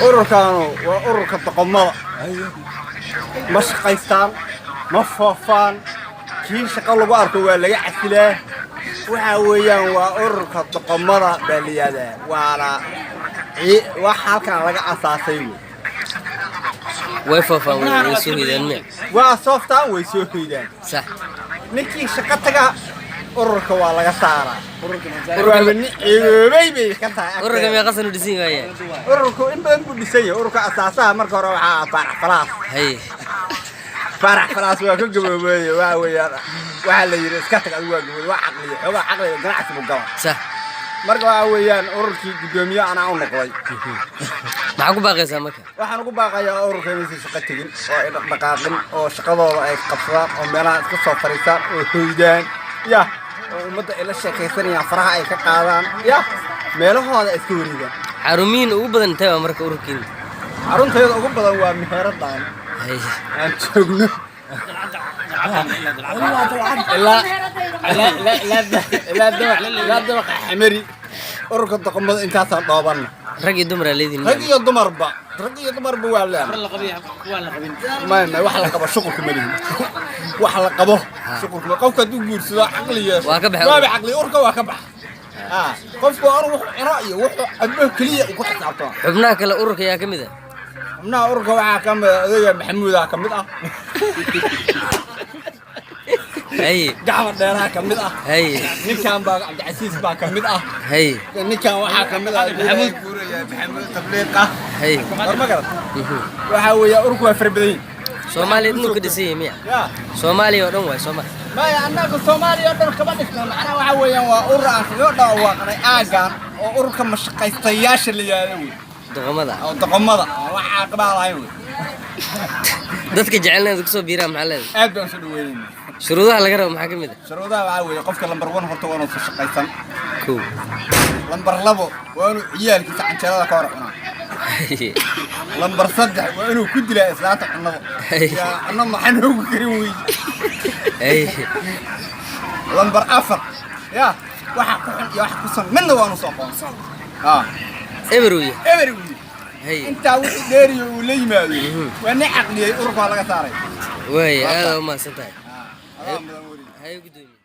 ururkaanu waa ururka doqomada ma shaqaystaan ma foofaan kii shaqo lagu arko waa laga casilaa waxa weeyaan waa ururka doqomada baaliyada waana wax halkan laga asaasay way foofaan way soo hidaan me waa sooftaan way soo hidaan sax ninkii shaqo taga ururka waa laga saaraa ururka bay ka tahay ururka ma qasan u dhisin waaya ururku in badan buu dhisay ururka asaasaha marka hore waxa farax falaas hay farax falaas waa ka gaboobay waa weeyaan waxa la yiri iska tag adigu waa gaboobay waa caqli xoga caqliga ganacsi buu galay sax marka waa weeyaan ururkii gudoomiye ana u noqday maxaa ku baaqaysaa marka waxaan ugu baaqayaa ururka inay shaqo tagin oo ay dhaqaaqin oo shaqadooda ay qabsadaan oo meelaha iska soo fariistaan oo hoydaan ya ummadda ila sheekaysanayaan faraha ay ka qaadaan ya meelahooda iska wareegaan xarumiin ugu badan tahay marka ururkiina xarunteeda ugu badan waa meheeradan aan joogno لا دبق حمري ururka doqomada intaasaan dhoobanna rag iyo dumar leedin rag iyo dumarba waa leeyahay ma wax la qabo shuqulku ma lihin wax la qabo shuqulku qofka duu guursado aqliga waa ka baxay waa aqli ururka waa ka baxay qofku wuxuu ciro iyo wuxuu adba kaliya ugu xisaabtamo xubnaha kale ururka yaa kamid ah xubnaha ururka waxa kamid ah odaga maxamuud ah kamid ah هاي قاعد ديرها كمدة هاي نكان با عبد العزيز با كمدة هاي نكان وحا كمدة محمود محمود تبليقة هاي ما قرأت وحا ويا أوركو فربدين سومالي إنه كده سي مية سومالي ودون واي سومالي ما عندك سومالي ودون كمان أنا وحا ويا وأورا يودا وقرأ آجان وأوركو مش قيستياش اللي يالوي دقمضة أو دقمضة وحا قبال هايوي dadka jecelna dadku soo biiraan maxalada aad baan soo dhaweeyay shuruudaha laga rabo maxaa kamid ah shuruudaha waxa weeye qofka lambar 1 horta waa inuu shaqaysan koo lambar 2 waa inuu ciyaalkiisa canjeerada ka hor cunaa lambar 3 waa inuu ku dilaa islaanta cunada ya anna maxaan ugu karin weey ay lambar 4 ya waxa ku xun iyo waxa ku san midna waa inuu soo qoonsan every هي انت ديري ولا يمادو وانا عقلي ururka laga saaray way aad ma santahay هاي قدومي